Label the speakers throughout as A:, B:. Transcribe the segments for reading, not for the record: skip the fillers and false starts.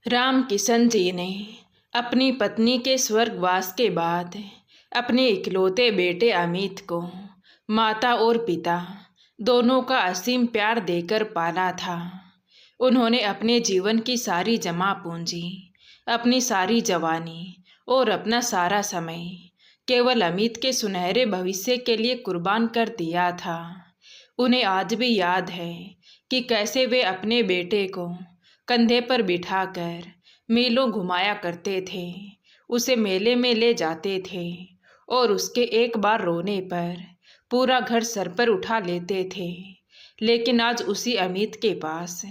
A: राम किशन जी ने अपनी पत्नी के स्वर्गवास के बाद अपने इकलौते बेटे अमित को माता और पिता दोनों का असीम प्यार देकर पाला था। उन्होंने अपने जीवन की सारी जमा पूंजी, अपनी सारी जवानी और अपना सारा समय केवल अमित के सुनहरे भविष्य के लिए कुर्बान कर दिया था। उन्हें आज भी याद है कि कैसे वे अपने बेटे को कंधे पर बिठाकर मीलों घुमाया करते थे, उसे मेले में ले जाते थे और उसके एक बार रोने पर पूरा घर सर पर उठा लेते थे। लेकिन आज उसी अमित के पास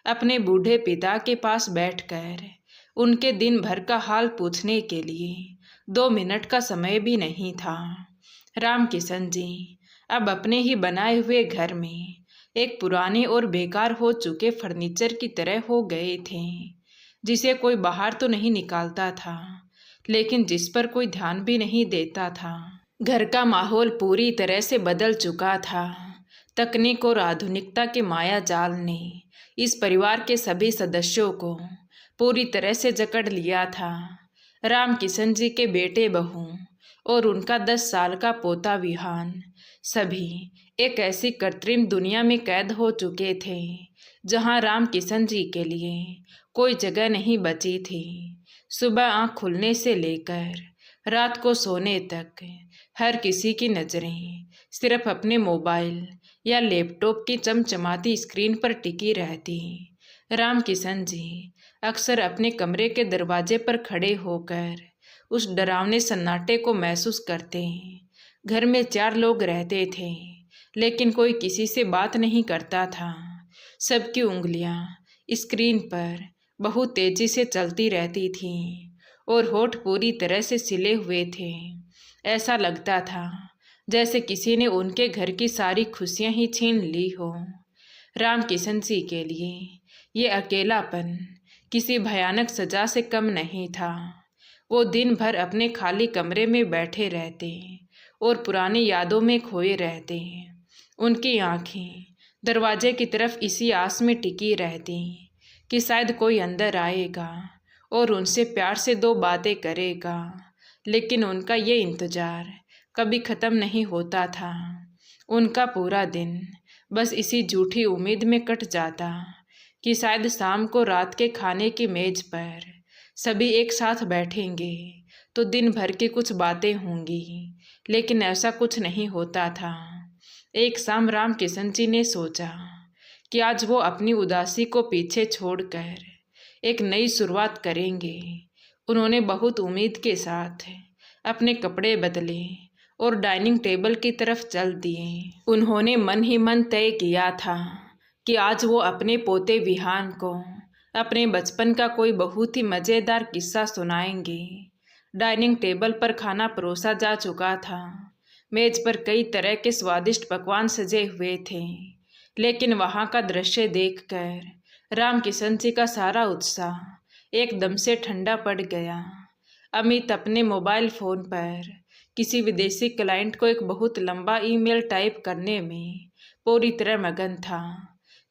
A: अपने बूढ़े पिता के पास बैठकर उनके दिन भर का हाल पूछने के लिए 2 मिनट का समय भी नहीं था। राम किशन जी अब अपने ही बनाए हुए घर में एक पुराने और बेकार हो चुके फर्नीचर की तरह हो गए थे, जिसे कोई बाहर तो नहीं निकालता था, लेकिन जिस पर कोई ध्यान भी नहीं देता था। घर का माहौल पूरी तरह से बदल चुका था। तकनीक और आधुनिकता के माया जाल ने इस परिवार के सभी सदस्यों को पूरी तरह से जकड़ लिया था। राम किशन जी के बेटे बहू और उनका 10 साल का पोता विहान सभी एक ऐसी कृत्रिम दुनिया में कैद हो चुके थे जहां राम किशन जी के लिए कोई जगह नहीं बची थी। सुबह आँख खुलने से लेकर रात को सोने तक हर किसी की नज़रें सिर्फ अपने मोबाइल या लैपटॉप की चमचमाती स्क्रीन पर टिकी रहती। राम किशन जी अक्सर अपने कमरे के दरवाजे पर खड़े होकर उस डरावने सन्नाटे को महसूस करते। घर में 4 लोग रहते थे, लेकिन कोई किसी से बात नहीं करता था। सबकी उंगलियां स्क्रीन पर बहुत तेजी से चलती रहती थीं और होठ पूरी तरह से सिले हुए थे। ऐसा लगता था जैसे किसी ने उनके घर की सारी खुशियां ही छीन ली हो। राम किशन जी के लिए ये अकेलापन किसी भयानक सजा से कम नहीं था। वो दिन भर अपने खाली कमरे में बैठे रहते और पुरानी यादों में खोए रहते। उनकी आंखें दरवाजे की तरफ इसी आस में टिकी रहती कि शायद कोई अंदर आएगा और उनसे प्यार से 2 बातें करेगा। लेकिन उनका ये इंतज़ार कभी ख़त्म नहीं होता था। उनका पूरा दिन बस इसी झूठी उम्मीद में कट जाता कि शायद शाम को रात के खाने की मेज़ पर सभी एक साथ बैठेंगे तो दिन भर की कुछ बातें होंगी। लेकिन ऐसा कुछ नहीं होता था। एक शाम राम किशन जी ने सोचा कि आज वो अपनी उदासी को पीछे छोड़कर एक नई शुरुआत करेंगे। उन्होंने बहुत उम्मीद के साथ अपने कपड़े बदले और डाइनिंग टेबल की तरफ चल दिए। उन्होंने मन ही मन तय किया था कि आज वो अपने पोते विहान को अपने बचपन का कोई बहुत ही मज़ेदार किस्सा सुनाएंगे। डाइनिंग टेबल पर खाना परोसा जा चुका था। मेज पर कई तरह के स्वादिष्ट पकवान सजे हुए थे, लेकिन वहाँ का दृश्य देखकर राम किशन जी का सारा उत्साह एकदम से ठंडा पड़ गया। अमित अपने मोबाइल फ़ोन पर किसी विदेशी क्लाइंट को एक बहुत लंबा ईमेल टाइप करने में पूरी तरह मगन था।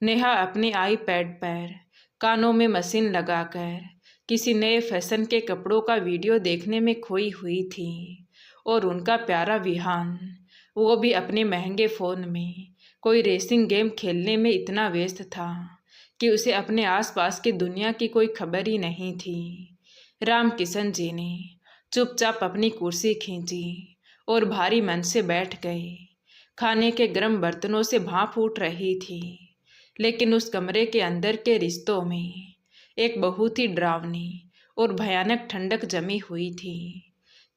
A: नेहा अपने आईपैड पर कानों में मशीन लगाकर किसी नए फैशन के कपड़ों का वीडियो देखने में खोई हुई थी और उनका प्यारा विहान वो भी अपने महंगे फ़ोन में कोई रेसिंग गेम खेलने में इतना व्यस्त था कि उसे अपने आसपास की दुनिया की कोई खबर ही नहीं थी। राम किशन जी ने चुपचाप अपनी कुर्सी खींची और भारी मन से बैठ गए। खाने के गर्म बर्तनों से भाप उठ रही थी, लेकिन उस कमरे के अंदर के रिश्तों में एक बहुत ही डरावनी और भयानक ठंडक जमी हुई थी।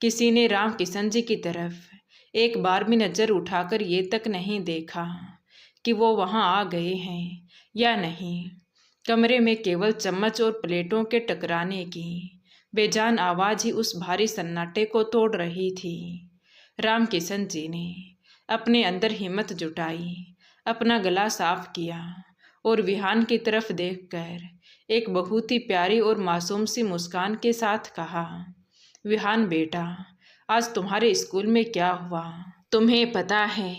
A: किसी ने राम किशन जी की तरफ एक बार भी नज़र उठाकर ये तक नहीं देखा कि वो वहाँ आ गए हैं या नहीं। कमरे में केवल चम्मच और प्लेटों के टकराने की बेजान आवाज़ ही उस भारी सन्नाटे को तोड़ रही थी। राम किशन जी ने अपने अंदर हिम्मत जुटाई, अपना गला साफ किया और विहान की तरफ देखकर एक बहुत ही प्यारी और मासूम सी मुस्कान के साथ कहा, विहान बेटा, आज तुम्हारे स्कूल में क्या हुआ? तुम्हें पता है,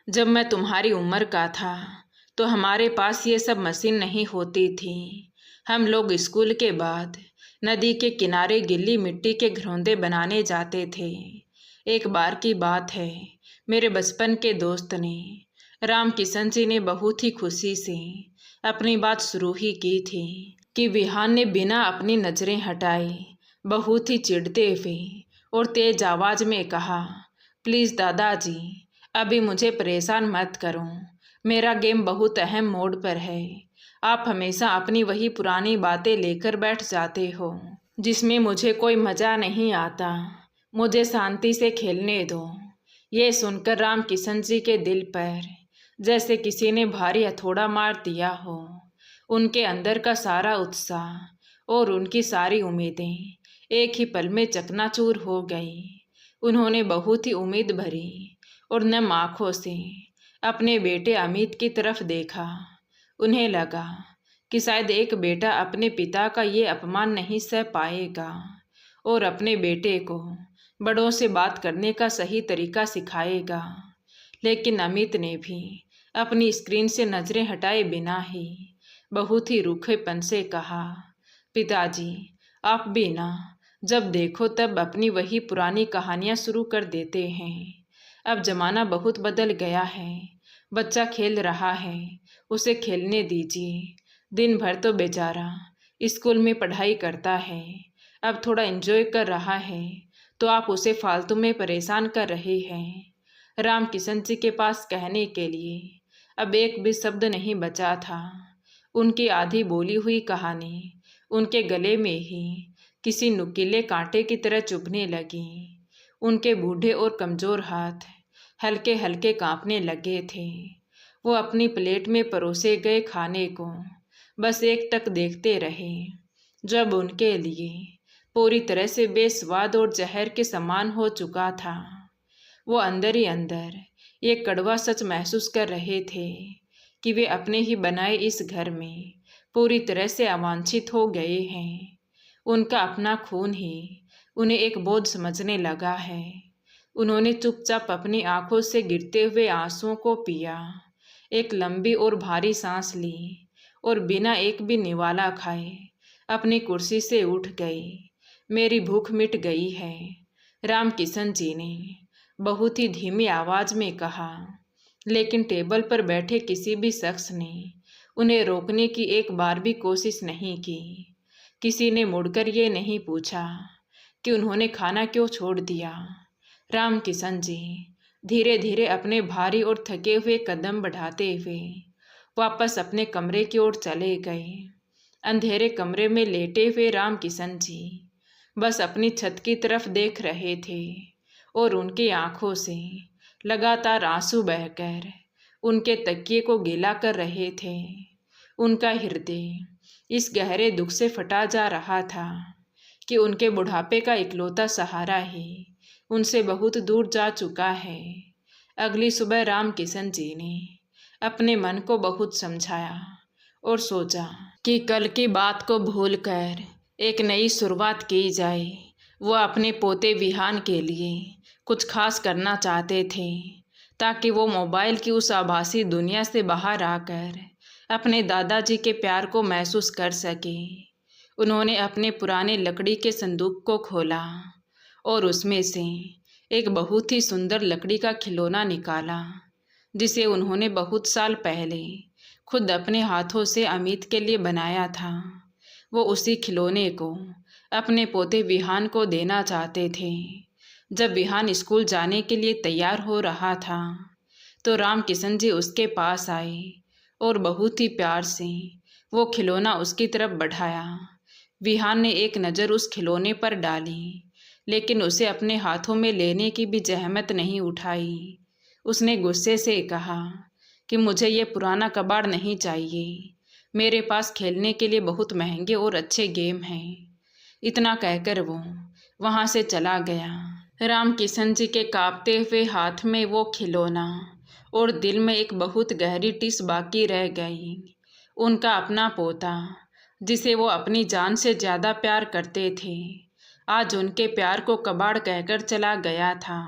A: जब मैं तुम्हारी उम्र का था तो हमारे पास ये सब मशीन नहीं होती थी। हम लोग स्कूल के बाद नदी के किनारे गिल्ली मिट्टी के घरौंदे बनाने जाते थे। एक बार की बात है, मेरे बचपन के दोस्त ने, राम किशन जी ने बहुत ही खुशी से अपनी बात शुरू ही की थी कि विहान ने बिना अपनी नजरें हटाए बहुत ही चिढ़ते हुए और तेज आवाज में कहा, प्लीज़ दादाजी, अभी मुझे परेशान मत करो, मेरा गेम बहुत अहम मोड पर है। आप हमेशा अपनी वही पुरानी बातें लेकर बैठ जाते हो जिसमें मुझे कोई मज़ा नहीं आता। मुझे शांति से खेलने दो। ये सुनकर राम किशन जी के दिल पर जैसे किसी ने भारी हथौड़ा मार दिया हो। उनके अंदर का सारा उत्साह और उनकी सारी उम्मीदें एक ही पल में चकनाचूर हो गई। उन्होंने बहुत ही उम्मीद भरी और नम आँखों से अपने बेटे अमित की तरफ देखा। उन्हें लगा कि शायद एक बेटा अपने पिता का ये अपमान नहीं सह पाएगा और अपने बेटे को बड़ों से बात करने का सही तरीका सिखाएगा। लेकिन अमित ने भी अपनी स्क्रीन से नज़रें हटाए बिना ही बहुत ही रूखेपन से कहा, पिताजी, आप भी ना जब देखो तब अपनी वही पुरानी कहानियाँ शुरू कर देते हैं। अब ज़माना बहुत बदल गया है। बच्चा खेल रहा है, उसे खेलने दीजिए। दिन भर तो बेचारा स्कूल में पढ़ाई करता है, अब थोड़ा एंजॉय कर रहा है तो आप उसे फालतू में परेशान कर रहे हैं। राम किशन जी के पास कहने के लिए अब एक भी शब्द नहीं बचा था। उनकी आधी बोली हुई कहानी उनके गले में ही किसी नुकीले कांटे की तरह चुभने लगी। उनके बूढ़े और कमज़ोर हाथ हल्के हल्के कांपने लगे थे। वो अपनी प्लेट में परोसे गए खाने को बस एक टक देखते रहे, जब उनके लिए पूरी तरह से बेस्वाद और जहर के समान हो चुका था। वो अंदर ही अंदर एक कड़वा सच महसूस कर रहे थे कि वे अपने ही बनाए इस घर में पूरी तरह से अवांछित हो गए हैं। उनका अपना खून ही उन्हें एक बोझ समझने लगा है। उन्होंने चुपचाप अपनी आंखों से गिरते हुए आंसुओं को पिया, एक लंबी और भारी सांस ली और बिना एक भी निवाला खाए अपनी कुर्सी से उठ गए। मेरी भूख मिट गई है, राम किशन जी ने बहुत ही धीमी आवाज में कहा। लेकिन टेबल पर बैठे किसी भी शख्स ने उन्हें रोकने की एक बार भी कोशिश नहीं की। किसी ने मुड़कर ये नहीं पूछा कि उन्होंने खाना क्यों छोड़ दिया। राम किशन जी धीरे धीरे अपने भारी और थके हुए कदम बढ़ाते हुए वापस अपने कमरे की ओर चले गए। अंधेरे कमरे में लेटे हुए राम किशन जी बस अपनी छत की तरफ देख रहे थे और उनकी आंखों से लगातार आंसू बहकर उनके तकिए को गीला कर रहे थे। उनका हृदय इस गहरे दुख से फटा जा रहा था कि उनके बुढ़ापे का इकलौता सहारा ही उनसे बहुत दूर जा चुका है। अगली सुबह राम किशन जी ने अपने मन को बहुत समझाया और सोचा कि कल की बात को भूलकर एक नई शुरुआत की जाए। वो अपने पोते विहान के लिए कुछ खास करना चाहते थे ताकि वो मोबाइल की उस आभासी दुनिया से बाहर आकर अपने दादाजी के प्यार को महसूस कर सके। उन्होंने अपने पुराने लकड़ी के संदूक को खोला और उसमें से एक बहुत ही सुंदर लकड़ी का खिलौना निकाला जिसे उन्होंने बहुत साल पहले खुद अपने हाथों से अमित के लिए बनाया था। वो उसी खिलौने को अपने पोते विहान को देना चाहते थे। जब विहान स्कूल जाने के लिए तैयार हो रहा था तो राम किशन जी उसके पास आए और बहुत ही प्यार से वो खिलौना उसकी तरफ बढ़ाया। विहान ने एक नज़र उस खिलौने पर डाली, लेकिन उसे अपने हाथों में लेने की भी जहमत नहीं उठाई। उसने गुस्से से कहा कि मुझे ये पुराना कबाड़ नहीं चाहिए, मेरे पास खेलने के लिए बहुत महंगे और अच्छे गेम हैं। इतना कहकर वो वहाँ से चला गया। राम किशन जी के कांपते हुए हाथ में वो खिलौना और दिल में एक बहुत गहरी टिस बाकी रह गई। उनका अपना पोता जिसे वो अपनी जान से ज़्यादा प्यार करते थे आज उनके प्यार को कबाड़ कहकर चला गया था।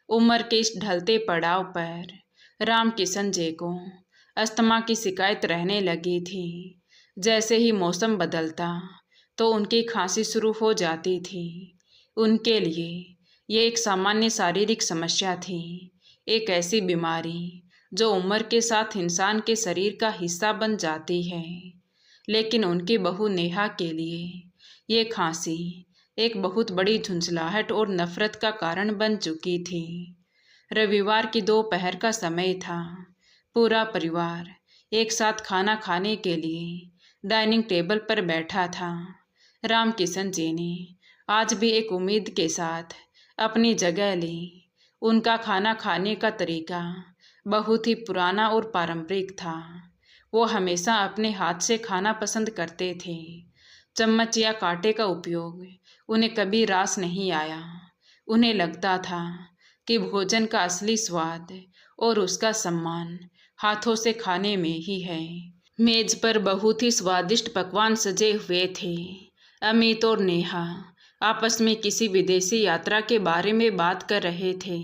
A: उम्र के इस ढलते पड़ाव पर राम किशन जी को अस्थमा की शिकायत रहने लगी थी, जैसे ही मौसम बदलता तो उनकी खांसी शुरू हो जाती थी। उनके लिए ये एक सामान्य शारीरिक समस्या थी, एक ऐसी बीमारी जो उम्र के साथ इंसान के शरीर का हिस्सा बन जाती है। लेकिन उनकी बहू नेहा के लिए ये खांसी एक बहुत बड़ी झुंझलाहट और नफरत का कारण बन चुकी थी। रविवार की दोपहर का समय था। पूरा परिवार एक साथ खाना खाने के लिए डाइनिंग टेबल पर बैठा था। रामकिशन जी ने आज भी एक उम्मीद के साथ अपनी जगह ली। उनका खाना खाने का तरीका बहुत ही पुराना और पारंपरिक था। वो हमेशा अपने हाथ से खाना पसंद करते थे। चम्मच या कांटे का उपयोग उन्हें कभी रास नहीं आया। उन्हें लगता था कि भोजन का असली स्वाद और उसका सम्मान हाथों से खाने में ही है। मेज पर बहुत ही स्वादिष्ट पकवान सजे हुए थे। अमित और नेहा आपस में किसी विदेशी यात्रा के बारे में बात कर रहे थे।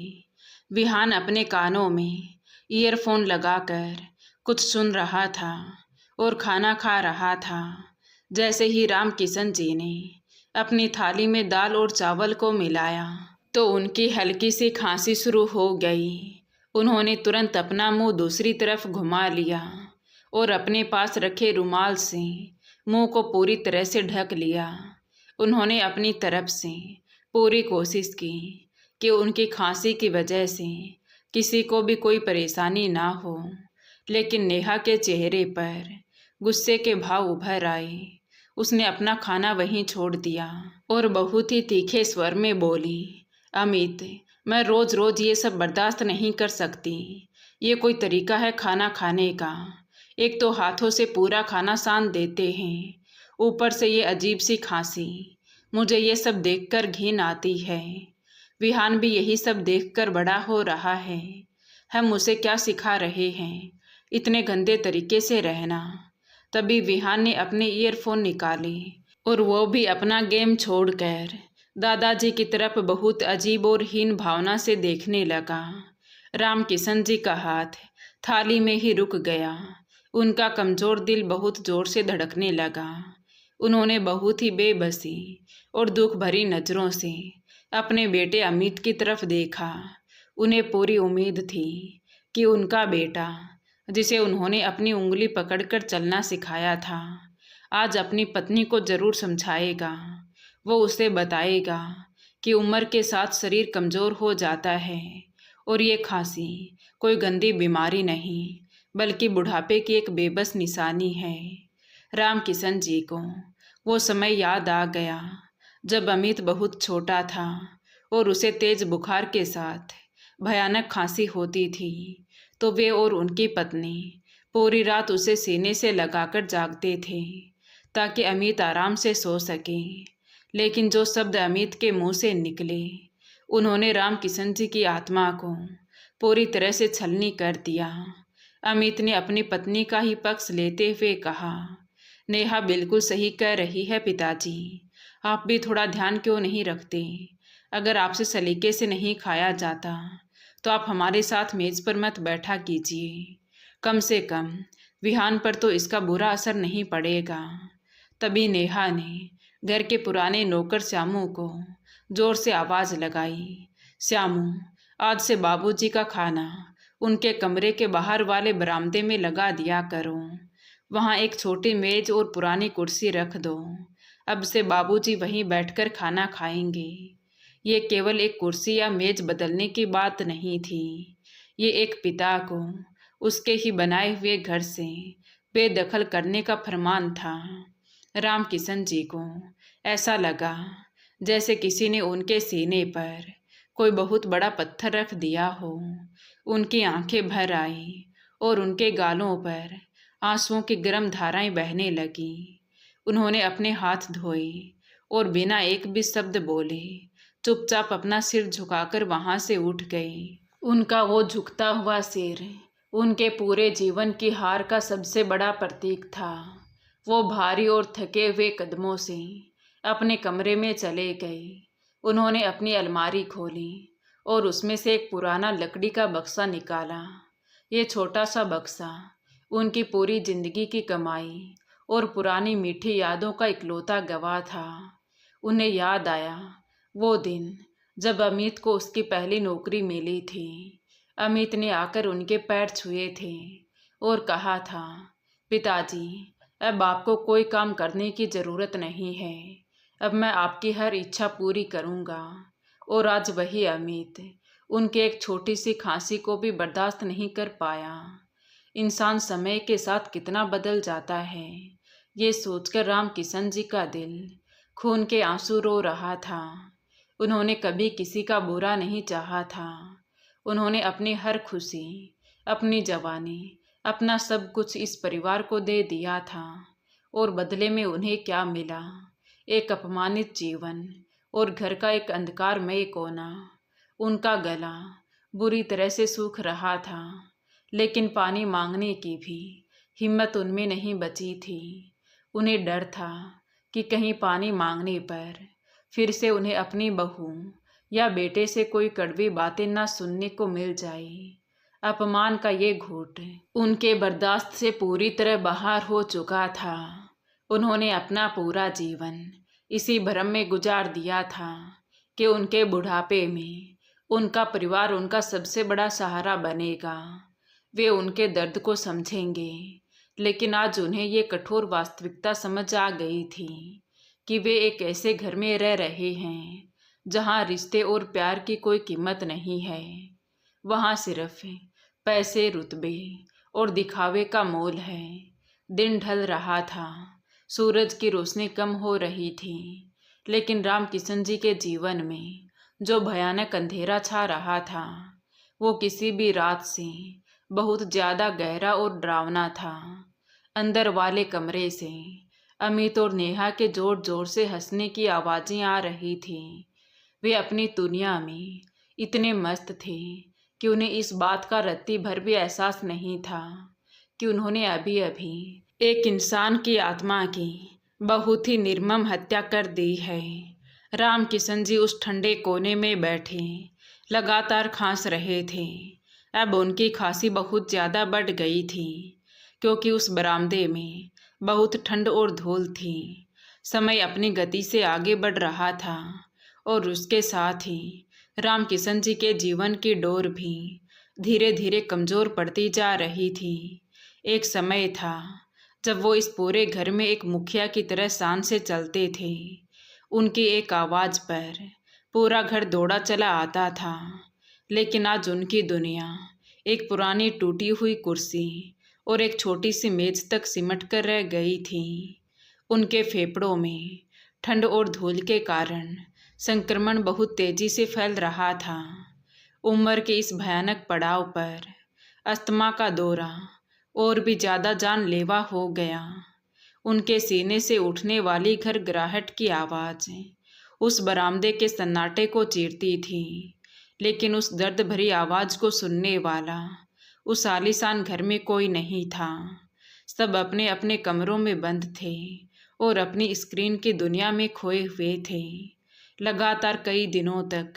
A: विहान अपने कानों में ईयरफोन लगाकर कुछ सुन रहा था और खाना खा रहा था। जैसे ही रामकिशन जी ने अपनी थाली में दाल और चावल को मिलाया तो उनकी हल्की सी खांसी शुरू हो गई। उन्होंने तुरंत अपना मुंह दूसरी तरफ घुमा लिया और अपने पास रखे रुमाल से मुंह को पूरी तरह से ढक लिया। उन्होंने अपनी तरफ से पूरी कोशिश की कि उनकी खांसी की वजह से किसी को भी कोई परेशानी ना हो, लेकिन नेहा के चेहरे पर गुस्से के भाव उभर आए। उसने अपना खाना वहीं छोड़ दिया और बहुत ही तीखे स्वर में बोली, अमित, मैं रोज रोज ये सब बर्दाश्त नहीं कर सकती। ये कोई तरीका है खाना खाने का? एक तो हाथों से पूरा खाना सान देते हैं, ऊपर से ये अजीब सी खांसी। मुझे ये सब देखकर घिन आती है। विहान भी यही सब देखकर बड़ा हो रहा है। हम उसे क्या सिखा रहे हैं, इतने गंदे तरीके से रहना। तभी विहान ने अपने ईयरफोन निकाले और वो भी अपना गेम छोड़कर दादाजी की तरफ बहुत अजीब और हीन भावना से देखने लगा। रामकिशन जी का हाथ थाली में ही रुक गया। उनका कमजोर दिल बहुत जोर से धड़कने लगा। उन्होंने बहुत ही बेबसी और दुख भरी नज़रों से अपने बेटे अमित की तरफ देखा। उन्हें पूरी उम्मीद थी कि उनका बेटा, जिसे उन्होंने अपनी उंगली पकड़कर चलना सिखाया था, आज अपनी पत्नी को जरूर समझाएगा। वो उसे बताएगा कि उम्र के साथ शरीर कमज़ोर हो जाता है और ये खांसी कोई गंदी बीमारी नहीं बल्कि बुढ़ापे की एक बेबस निशानी है। रामकिशन जी को वो समय याद आ गया जब अमित बहुत छोटा था और उसे तेज बुखार के साथ भयानक खांसी होती थी, तो वे और उनकी पत्नी पूरी रात उसे सीने से लगाकर जागते थे ताकि अमित आराम से सो सके। लेकिन जो शब्द अमित के मुंह से निकले, उन्होंने रामकिशन जी की आत्मा को पूरी तरह से छलनी कर दिया। अमित ने अपनी पत्नी का ही पक्ष लेते हुए कहा, नेहा बिल्कुल सही कह रही है पिताजी, आप भी थोड़ा ध्यान क्यों नहीं रखते? अगर आपसे सलीके से नहीं खाया जाता तो आप हमारे साथ मेज पर मत बैठा कीजिए। कम से कम विहान पर तो इसका बुरा असर नहीं पड़ेगा। तभी नेहा ने घर के पुराने नौकर श्यामू को जोर से आवाज़ लगाई, श्यामू, आज से बाबूजी का खाना उनके कमरे के बाहर वाले बरामदे में लगा दिया करो। वहाँ एक छोटी मेज और पुरानी कुर्सी रख दो। अब से बाबूजी वहीं बैठकर खाना खाएंगे। ये केवल एक कुर्सी या मेज बदलने की बात नहीं थी, ये एक पिता को उसके ही बनाए हुए घर से बेदखल करने का फरमान था। रामकिशन जी को ऐसा लगा जैसे किसी ने उनके सीने पर कोई बहुत बड़ा पत्थर रख दिया हो। उनकी आंखें भर आई और उनके गालों पर आंसुओं की गर्म धाराएं बहने लगी। उन्होंने अपने हाथ धोए और बिना एक भी शब्द बोले चुपचाप अपना सिर झुकाकर वहां से उठ गए। उनका वो झुकता हुआ सिर उनके पूरे जीवन की हार का सबसे बड़ा प्रतीक था। वो भारी और थके हुए कदमों से अपने कमरे में चले गए। उन्होंने अपनी अलमारी खोली और उसमें से एक पुराना लकड़ी का बक्सा निकाला। ये छोटा सा बक्सा उनकी पूरी जिंदगी की कमाई और पुरानी मीठी यादों का इकलौता गवाह था। उन्हें याद आया वो दिन जब अमित को उसकी पहली नौकरी मिली थी। अमित ने आकर उनके पैर छुए थे और कहा था, पिताजी, अब आपको कोई काम करने की ज़रूरत नहीं है, अब मैं आपकी हर इच्छा पूरी करूँगा। और आज वही अमित उनके एक छोटी सी खांसी को भी बर्दाश्त नहीं कर पाया। इंसान समय के साथ कितना बदल जाता है, ये सोचकर राम किशन जी का दिल खून के आंसू रो रहा था। उन्होंने कभी किसी का बुरा नहीं चाहा था। उन्होंने अपनी हर खुशी, अपनी जवानी, अपना सब कुछ इस परिवार को दे दिया था। और बदले में उन्हें क्या मिला? एक अपमानित जीवन और घर का एक अंधकारमय कोना। उनका गला बुरी तरह से सूख रहा था, लेकिन पानी मांगने की भी हिम्मत उनमें नहीं बची थी। उन्हें डर था कि कहीं पानी मांगने पर फिर से उन्हें अपनी बहू या बेटे से कोई कड़वी बातें ना सुनने को मिल जाए। अपमान का ये घूंट उनके बर्दाश्त से पूरी तरह बाहर हो चुका था। उन्होंने अपना पूरा जीवन इसी भ्रम में गुजार दिया था कि उनके बुढ़ापे में उनका परिवार उनका सबसे बड़ा सहारा बनेगा, वे उनके दर्द को समझेंगे। लेकिन आज उन्हें ये कठोर वास्तविकता समझ आ गई थी कि वे एक ऐसे घर में रह रहे हैं जहाँ रिश्ते और प्यार की कोई कीमत नहीं है। वहाँ सिर्फ पैसे, रुतबे और दिखावे का मोल है। दिन ढल रहा था, सूरज की रोशनी कम हो रही थी, लेकिन राम किशन जी के जीवन में जो भयानक अंधेरा छा रहा था वो किसी भी रात से बहुत ज़्यादा गहरा और डरावना था। अंदर वाले कमरे से अमित और नेहा के जोर जोर से हंसने की आवाज़ें आ रही थी। वे अपनी दुनिया में इतने मस्त थे कि उन्हें इस बात का रत्ती भर भी एहसास नहीं था कि उन्होंने अभी अभी एक इंसान की आत्मा की बहुत ही निर्मम हत्या कर दी है। राम किशन जी उस ठंडे कोने में बैठे लगातार खांस रहे थे। अब उनकी खांसी बहुत ज़्यादा बढ़ गई थी, क्योंकि उस बरामदे में बहुत ठंड और धूल थी। समय अपनी गति से आगे बढ़ रहा था और उसके साथ ही राम किशन जी के जीवन की डोर भी धीरे धीरे कमज़ोर पड़ती जा रही थी। एक समय था जब वो इस पूरे घर में एक मुखिया की तरह शान से चलते थे। उनकी एक आवाज़ पर पूरा घर दौड़ा चला आता था। लेकिन आज उनकी दुनिया एक पुरानी टूटी हुई कुर्सी और एक छोटी सी मेज तक सिमट कर रह गई थी। उनके फेफड़ों में ठंड और धूल के कारण संक्रमण बहुत तेजी से फैल रहा था। उम्र के इस भयानक पड़ाव पर अस्थमा का दौरा और भी ज़्यादा जानलेवा हो गया। उनके सीने से उठने वाली घर गिराहट की आवाज़ उस बरामदे के सन्नाटे को चीरती थी, लेकिन उस दर्द भरी आवाज़ को सुनने वाला उस आलीशान घर में कोई नहीं था। सब अपने अपने कमरों में बंद थे और अपनी स्क्रीन की दुनिया में खोए हुए थे। लगातार कई दिनों तक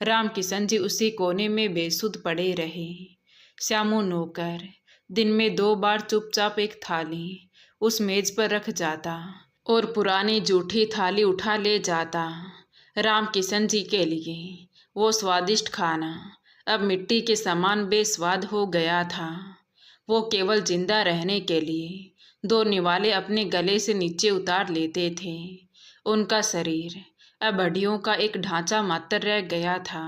A: राम किशन जी उसी कोने में बेसुध पड़े रहे। श्यामू नौकर दिन में 2 बार चुपचाप एक थाली उस मेज पर रख जाता और पुरानी जूठी थाली उठा ले जाता। राम किशन जी के लिए वो स्वादिष्ट खाना अब मिट्टी के समान बेस्वाद हो गया था। वो केवल जिंदा रहने के लिए 2 निवाले अपने गले से नीचे उतार लेते थे। उनका शरीर अब हड्डियों का एक ढांचा मात्र रह गया था।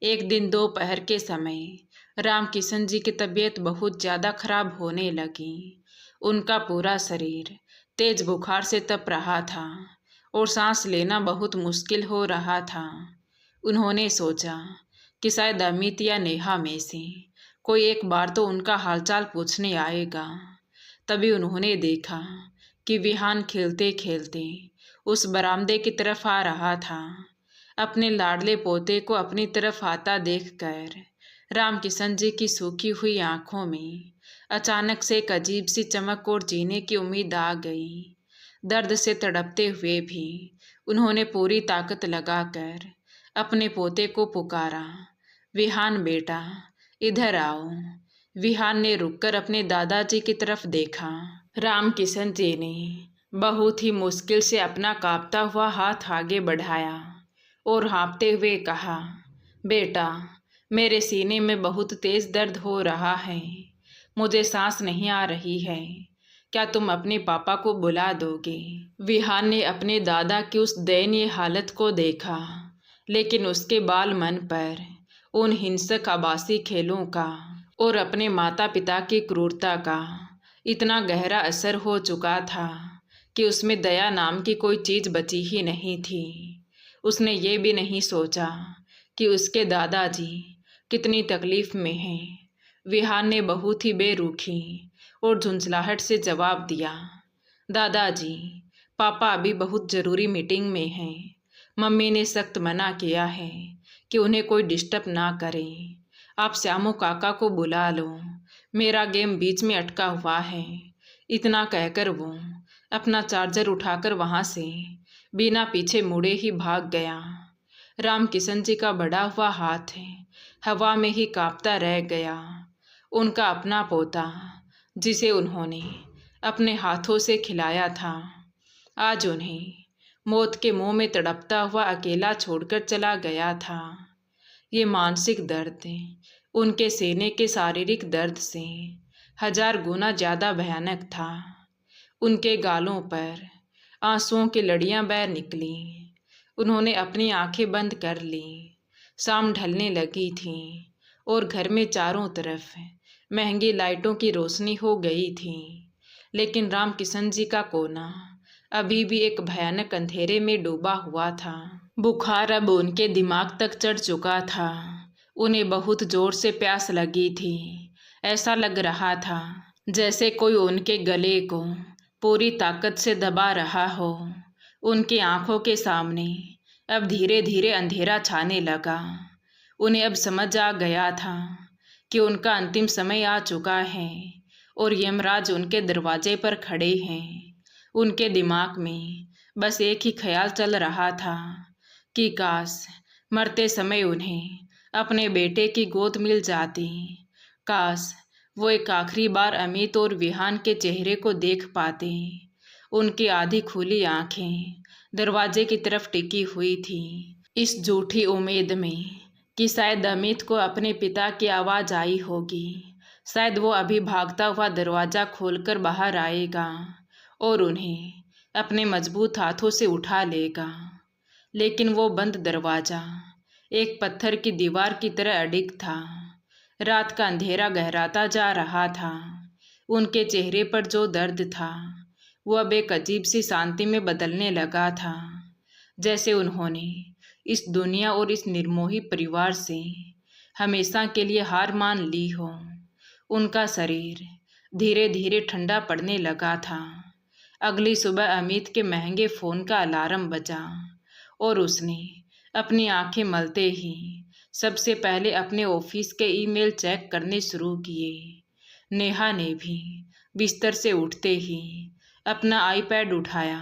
A: एक दिन दोपहर के समय राम किशन जी की तबीयत बहुत ज़्यादा खराब होने लगी। उनका पूरा शरीर तेज बुखार से तप रहा था और सांस लेना बहुत मुश्किल हो रहा था। उन्होंने सोचा कि शायद अमित या नेहा में से कोई एक बार तो उनका हालचाल पूछने आएगा। तभी उन्होंने देखा कि विहान खेलते खेलते उस बरामदे की तरफ आ रहा था। अपने लाडले पोते को अपनी तरफ आता देखकर राम किशन जी की सूखी हुई आंखों में अचानक से एक अजीब सी चमक और जीने की उम्मीद आ गई। दर्द से तड़पते हुए भी उन्होंने पूरी ताकत लगाकर अपने पोते को पुकारा, विहान बेटा, इधर आओ। विहान ने रुककर अपने दादाजी की तरफ देखा। राम किशन जी ने बहुत ही मुश्किल से अपना कांपता हुआ हाथ आगे बढ़ाया और हाँफते हुए कहा, बेटा, मेरे सीने में बहुत तेज दर्द हो रहा है, मुझे सांस नहीं आ रही है, क्या तुम अपने पापा को बुला दोगे? विहान ने अपने दादा की उस दयनीय हालत को देखा, लेकिन उसके बाल मन पर उन हिंसक आभासी खेलों का और अपने माता पिता की क्रूरता का इतना गहरा असर हो चुका था कि उसमें दया नाम की कोई चीज़ बची ही नहीं थी। उसने ये भी नहीं सोचा कि उसके दादाजी कितनी तकलीफ़ में हैं। विहान ने बहुत ही बेरुखी और झुंझलाहट से जवाब दिया, दादाजी, पापा अभी बहुत ज़रूरी मीटिंग में हैं। मम्मी ने सख्त मना किया है कि उन्हें कोई डिस्टर्ब ना करे। आप श्यामू काका को बुला लो, मेरा गेम बीच में अटका हुआ है। इतना कहकर वो अपना चार्जर उठाकर वहाँ से बिना पीछे मुड़े ही भाग गया। राम किशन जी का बढ़ा हुआ हाथ हवा में ही कांपता रह गया। उनका अपना पोता, जिसे उन्होंने अपने हाथों से खिलाया था, आज उन्हें मौत के मुंह में तड़पता हुआ अकेला छोड़कर चला गया था। ये मानसिक दर्द उनके सीने के शारीरिक दर्द से 1000 गुना ज़्यादा भयानक था। उनके गालों पर आंसुओं की लड़ियां बह निकली। उन्होंने अपनी आंखें बंद कर ली। शाम ढलने लगी थी और घर में चारों तरफ महंगी लाइटों की रोशनी हो गई थी, लेकिन राम किशन जी का कोना अभी भी एक भयानक अंधेरे में डूबा हुआ था। बुखार अब उनके दिमाग तक चढ़ चुका था। उन्हें बहुत जोर से प्यास लगी थी। ऐसा लग रहा था जैसे कोई उनके गले को पूरी ताकत से दबा रहा हो। उनकी आंखों के सामने अब धीरे धीरे अंधेरा छाने लगा। उन्हें अब समझ आ गया था कि उनका अंतिम समय आ चुका है और यमराज उनके दरवाजे पर खड़े हैं। उनके दिमाग में बस एक ही ख्याल चल रहा था कि काश मरते समय उन्हें अपने बेटे की गोद मिल जाती। काश वो एक आखिरी बार अमित और विहान के चेहरे को देख पाते। उनकी आधी खुली आंखें दरवाजे की तरफ टिकी हुई थी, इस झूठी उम्मीद में कि शायद अमित को अपने पिता की आवाज़ आई होगी। शायद वो अभी भागता हुआ दरवाज़ा खोलकर बाहर आएगा और उन्हें अपने मजबूत हाथों से उठा लेगा। लेकिन वो बंद दरवाज़ा एक पत्थर की दीवार की तरह अडिग था। रात का अंधेरा गहराता जा रहा था। उनके चेहरे पर जो दर्द था वो अब एक अजीब सी शांति में बदलने लगा था, जैसे उन्होंने इस दुनिया और इस निर्मोही परिवार से हमेशा के लिए हार मान ली हो। उनका शरीर धीरे धीरे ठंडा पड़ने लगा था। अगली सुबह अमित के महंगे फ़ोन का अलार्म बजा और उसने अपनी आंखें मलते ही सबसे पहले अपने ऑफिस के ईमेल चेक करने शुरू किए। नेहा ने भी बिस्तर से उठते ही अपना आईपैड उठाया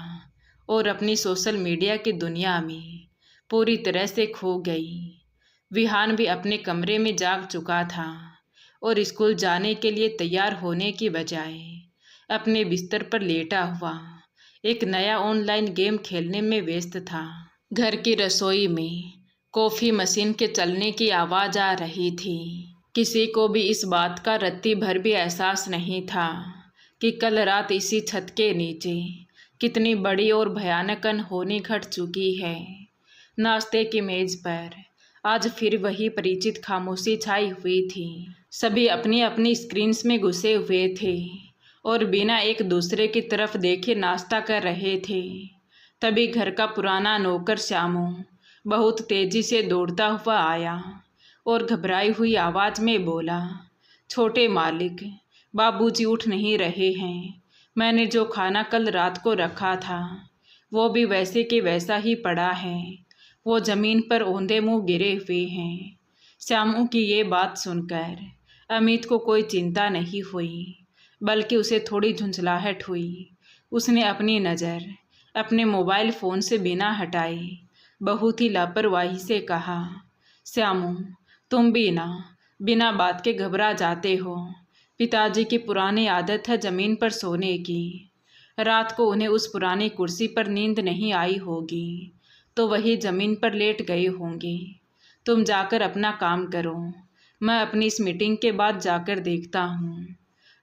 A: और अपनी सोशल मीडिया की दुनिया में पूरी तरह से खो गई। विहान भी अपने कमरे में जाग चुका था और स्कूल जाने के लिए तैयार होने की बजाय अपने बिस्तर पर लेटा हुआ एक नया ऑनलाइन गेम खेलने में व्यस्त था। घर की रसोई में कॉफ़ी मशीन के चलने की आवाज़ आ रही थी। किसी को भी इस बात का रत्ती भर भी एहसास नहीं था कि कल रात इसी छत के नीचे कितनी बड़ी और भयानक अनहोनी घट चुकी है। नाश्ते की मेज़ पर आज फिर वही परिचित खामोशी छाई हुई थी। सभी अपनी अपनी स्क्रीन्स में घुसे हुए थे और बिना एक दूसरे की तरफ देखे नाश्ता कर रहे थे। तभी घर का पुराना नौकर श्यामू बहुत तेजी से दौड़ता हुआ आया और घबराई हुई आवाज़ में बोला, छोटे मालिक, बाबूजी उठ नहीं रहे हैं। मैंने जो खाना कल रात को रखा था वो भी वैसे के वैसा ही पड़ा है। वो ज़मीन पर औंधे मुंह गिरे हुए हैं। श्यामू की ये बात सुनकर अमित को कोई चिंता नहीं हुई, बल्कि उसे थोड़ी झुंझलाहट हुई। उसने अपनी नज़र अपने मोबाइल फ़ोन से बिना हटाए बहुत ही लापरवाही से कहा, श्यामू, तुम भी ना बिना बात के घबरा जाते हो। पिताजी की पुरानी आदत है ज़मीन पर सोने की। रात को उन्हें उस पुरानी कुर्सी पर नींद नहीं आई होगी, तो वही ज़मीन पर लेट गए होंगे। तुम जाकर अपना काम करो, मैं अपनी इस मीटिंग के बाद जाकर देखता हूँ।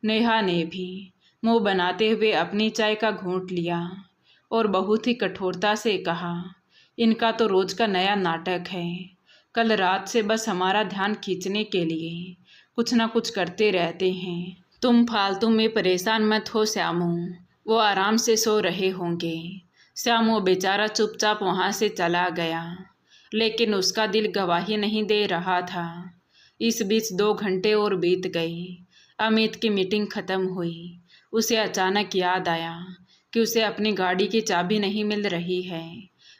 A: नेहा ने भी मुंह बनाते हुए अपनी चाय का घूंट लिया और बहुत ही कठोरता से कहा, इनका तो रोज़ का नया नाटक है। कल रात से बस हमारा ध्यान खींचने के लिए कुछ ना कुछ करते रहते हैं। तुम फालतू में परेशान मत हो श्यामू, वो आराम से सो रहे होंगे। श्यामू बेचारा चुपचाप वहाँ से चला गया, लेकिन उसका दिल गवाही नहीं दे रहा था। इस बीच 2 घंटे और बीत गए। अमित की मीटिंग खत्म हुई। उसे अचानक याद आया कि उसे अपनी गाड़ी की चाबी नहीं मिल रही है,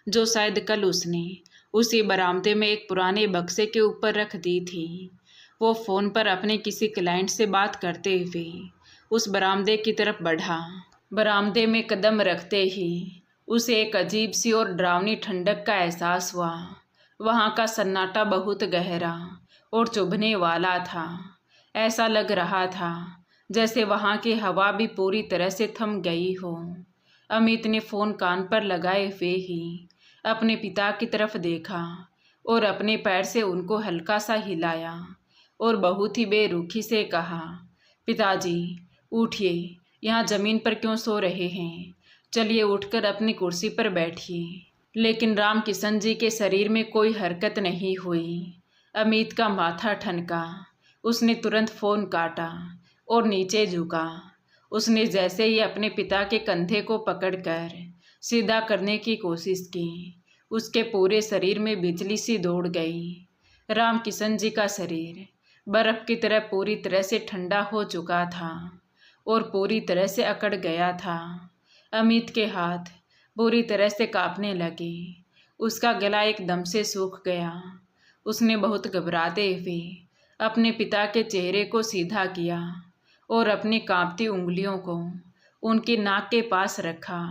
A: जो शायद कल उसने उसी बरामदे में एक पुराने बक्से के ऊपर रख दी थी। वो फ़ोन पर अपने किसी क्लाइंट से बात करते हुए उस बरामदे की तरफ बढ़ा। बरामदे में कदम रखते ही उसे एक अजीब सी और डरावनी ठंडक का एहसास हुआ। वहाँ का सन्नाटा बहुत गहरा और चुभने वाला था। ऐसा लग रहा था जैसे वहाँ की हवा भी पूरी तरह से थम गई हो। अमित ने फ़ोन कान पर लगाए हुए ही अपने पिता की तरफ देखा और अपने पैर से उनको हल्का सा हिलाया और बहुत ही बेरुखी से कहा, पिताजी उठिए, यहाँ ज़मीन पर क्यों सो रहे हैं? चलिए उठकर अपनी कुर्सी पर बैठिए। लेकिन राम किशन जी के शरीर में कोई हरकत नहीं हुई। अमित का माथा ठनका। उसने तुरंत फ़ोन काटा और नीचे झुका। उसने जैसे ही अपने पिता के कंधे को पकड़कर सीधा करने की कोशिश की, उसके पूरे शरीर में बिजली सी दौड़ गई। राम किशन जी का शरीर बर्फ़ की तरह पूरी तरह से ठंडा हो चुका था और पूरी तरह से अकड़ गया था। अमित के हाथ पूरी तरह से कांपने लगे। उसका गला एकदम से सूख गया। उसने बहुत घबराते हुए अपने पिता के चेहरे को सीधा किया और अपनी कांपती उंगलियों को उनकी नाक के पास रखा।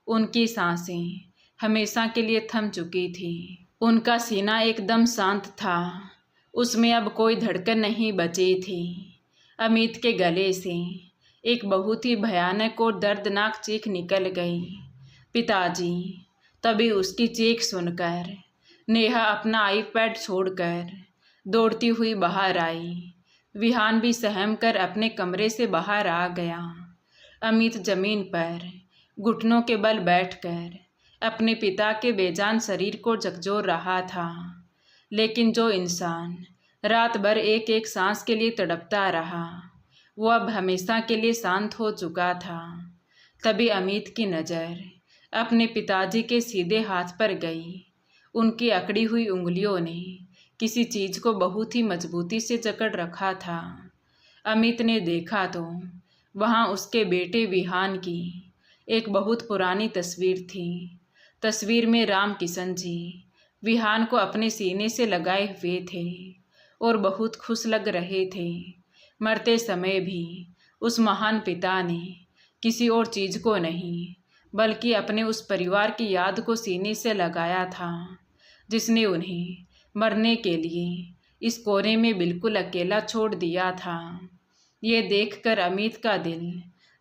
A: उनकी सांसें हमेशा के लिए थम चुकी थी। उनका सीना एकदम शांत था, उसमें अब कोई धड़कन नहीं बची थी। अमित के गले से एक बहुत ही भयानक और दर्दनाक चीख निकल गई, पिताजी। तभी उसकी चीख सुनकर नेहा अपना आईपैड छोड़कर दौड़ती हुई बाहर आई। विहान भी सहम कर अपने कमरे से बाहर आ गया। अमित जमीन पर घुटनों के बल बैठकर अपने पिता के बेजान शरीर को झकझोर रहा था। लेकिन जो इंसान रात भर एक एक सांस के लिए तड़पता रहा, वो अब हमेशा के लिए शांत हो चुका था। तभी अमित की नज़र अपने पिताजी के सीधे हाथ पर गई। उनकी अकड़ी हुई उंगलियों ने किसी चीज़ को बहुत ही मजबूती से जकड़ रखा था। अमित ने देखा तो वहाँ उसके बेटे विहान की एक बहुत पुरानी तस्वीर थी। तस्वीर में राम किशन जी विहान को अपने सीने से लगाए हुए थे और बहुत खुश लग रहे थे। मरते समय भी उस महान पिता ने किसी और चीज़ को नहीं, बल्कि अपने उस परिवार की याद को सीने से लगाया था, जिसने उन्हें मरने के लिए इस कोने में बिल्कुल अकेला छोड़ दिया था। ये देखकर अमित का दिल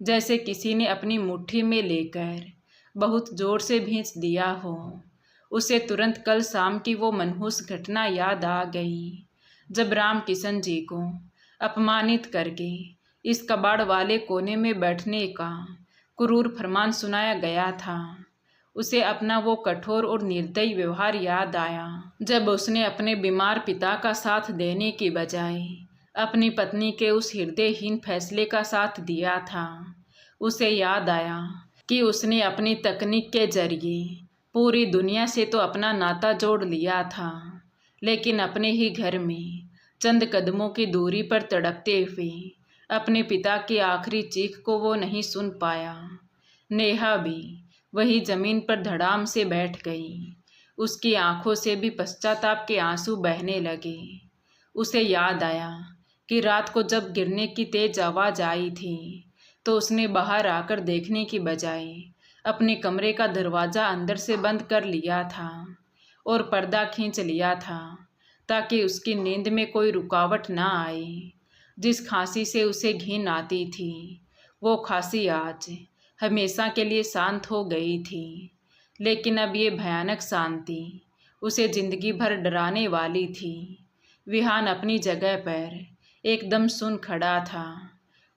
A: जैसे किसी ने अपनी मुट्ठी में लेकर बहुत ज़ोर से भींच दिया हो। उसे तुरंत कल शाम की वो मनहूस घटना याद आ गई, जब राम किशन जी को अपमानित करके इस कबाड़ वाले कोने में बैठने का क्रूर फरमान सुनाया गया था। उसे अपना वो कठोर और निर्दयी व्यवहार याद आया, जब उसने अपने बीमार पिता का साथ देने की बजाय अपनी पत्नी के उस हृदयहीन फैसले का साथ दिया था। उसे याद आया कि उसने अपनी तकनीक के जरिए पूरी दुनिया से तो अपना नाता जोड़ लिया था, लेकिन अपने ही घर में चंद कदमों की दूरी पर तड़पते हुए अपने पिता की आखिरी चीख को वो नहीं सुन पाया। नेहा भी वही ज़मीन पर धड़ाम से बैठ गई। उसकी आंखों से भी पश्चाताप के आंसू बहने लगे। उसे याद आया कि रात को जब गिरने की तेज आवाज़ आई थी, तो उसने बाहर आकर देखने की बजाय अपने कमरे का दरवाज़ा अंदर से बंद कर लिया था और पर्दा खींच लिया था, ताकि उसकी नींद में कोई रुकावट ना आए। जिस खांसी से उसे घिन आती थी, वो खांसी आज हमेशा के लिए शांत हो गई थी। लेकिन अब ये भयानक शांति उसे जिंदगी भर डराने वाली थी। विहान अपनी जगह पर एकदम सुन खड़ा था।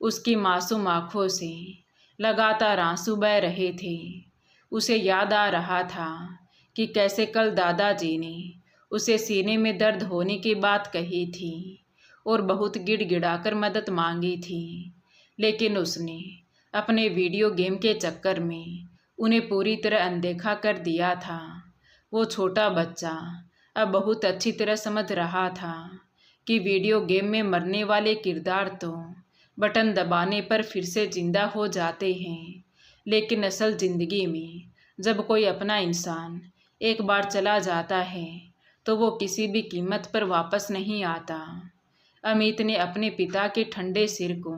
A: उसकी मासूम आंखों से लगातार आंसू बह रहे थे। उसे याद आ रहा था कि कैसे कल दादाजी ने उसे सीने में दर्द होने की बात कही थी और बहुत गिड़गिड़ाकर मदद मांगी थी, लेकिन उसने अपने वीडियो गेम के चक्कर में उन्हें पूरी तरह अनदेखा कर दिया था। वो छोटा बच्चा अब बहुत अच्छी तरह समझ रहा था कि वीडियो गेम में मरने वाले किरदार तो बटन दबाने पर फिर से जिंदा हो जाते हैं, लेकिन असल ज़िंदगी में जब कोई अपना इंसान एक बार चला जाता है तो वो किसी भी कीमत पर वापस नहीं आता। अमित ने अपने पिता के ठंडे सिर को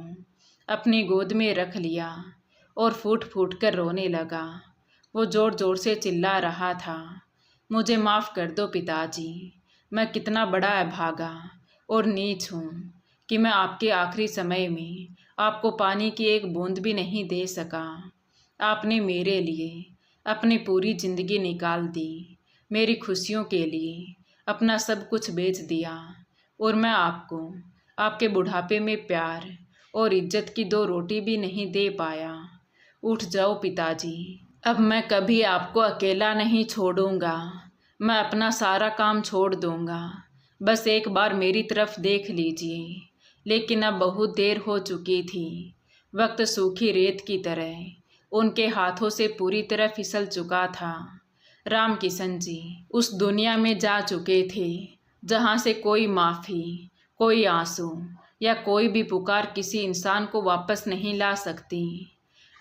A: अपनी गोद में रख लिया और फूट फूट कर रोने लगा। वो ज़ोर ज़ोर से चिल्ला रहा था, मुझे माफ़ कर दो पिताजी, मैं कितना बड़ा अभागा और नीच हूँ कि मैं आपके आखिरी समय में आपको पानी की एक बूंद भी नहीं दे सका। आपने मेरे लिए अपनी पूरी ज़िंदगी निकाल दी, मेरी खुशियों के लिए अपना सब कुछ बेच दिया, और मैं आपको आपके बुढ़ापे में प्यार और इज्जत की 2 रोटी भी नहीं दे पाया। उठ जाओ पिताजी, अब मैं कभी आपको अकेला नहीं छोड़ूंगा। मैं अपना सारा काम छोड़ दूंगा, बस एक बार मेरी तरफ देख लीजिए। लेकिन अब बहुत देर हो चुकी थी। वक्त सूखी रेत की तरह उनके हाथों से पूरी तरह फिसल चुका था। राम किशन जी उस दुनिया में जा चुके थे जहाँ से कोई माफ़ी, कोई आंसू या कोई भी पुकार किसी इंसान को वापस नहीं ला सकती।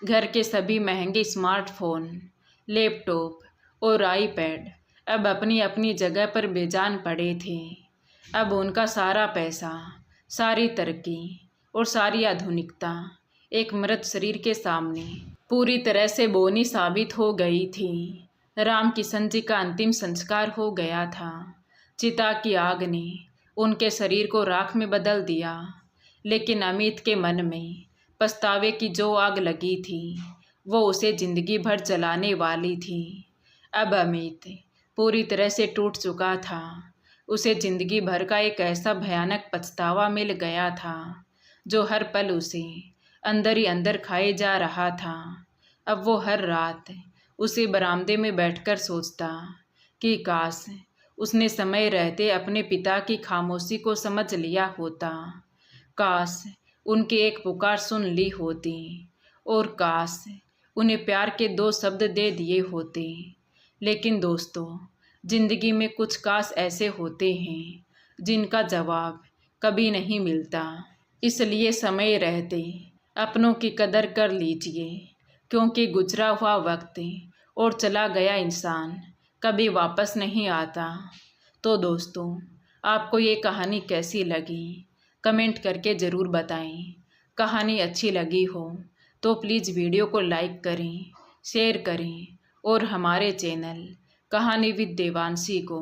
A: घर के सभी महंगे स्मार्टफोन, लैपटॉप और आईपैड अब अपनी अपनी जगह पर बेजान पड़े थे। अब उनका सारा पैसा, सारी तरक्की और सारी आधुनिकता एक मृत शरीर के सामने पूरी तरह से बोनी साबित हो गई थी। राम किशन जी का अंतिम संस्कार हो गया था। चिता की आग ने उनके शरीर को राख में बदल दिया, लेकिन अमित के मन में पछतावे की जो आग लगी थी वो उसे जिंदगी भर जलाने वाली थी। अब अमित पूरी तरह से टूट चुका था। उसे जिंदगी भर का एक ऐसा भयानक पछतावा मिल गया था जो हर पल उसे अंदर ही अंदर खाए जा रहा था। अब वो हर रात उसी बरामदे में बैठकर सोचता कि काश उसने समय रहते अपने पिता की खामोशी को समझ लिया होता, काश उनकी एक पुकार सुन ली होती, और काश उन्हें प्यार के 2 शब्द दे दिए होते। लेकिन दोस्तों, जिंदगी में कुछ काश ऐसे होते हैं जिनका जवाब कभी नहीं मिलता। इसलिए समय रहते अपनों की कदर कर लीजिए, क्योंकि गुजरा हुआ वक्त और चला गया इंसान कभी वापस नहीं आता। तो दोस्तों, आपको ये कहानी कैसी लगी कमेंट करके ज़रूर बताएं। कहानी अच्छी लगी हो तो प्लीज़ वीडियो को लाइक करें, शेयर करें और हमारे चैनल कहानी विद देवांशी को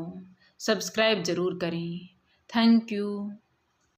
A: सब्सक्राइब ज़रूर करें। Thank you.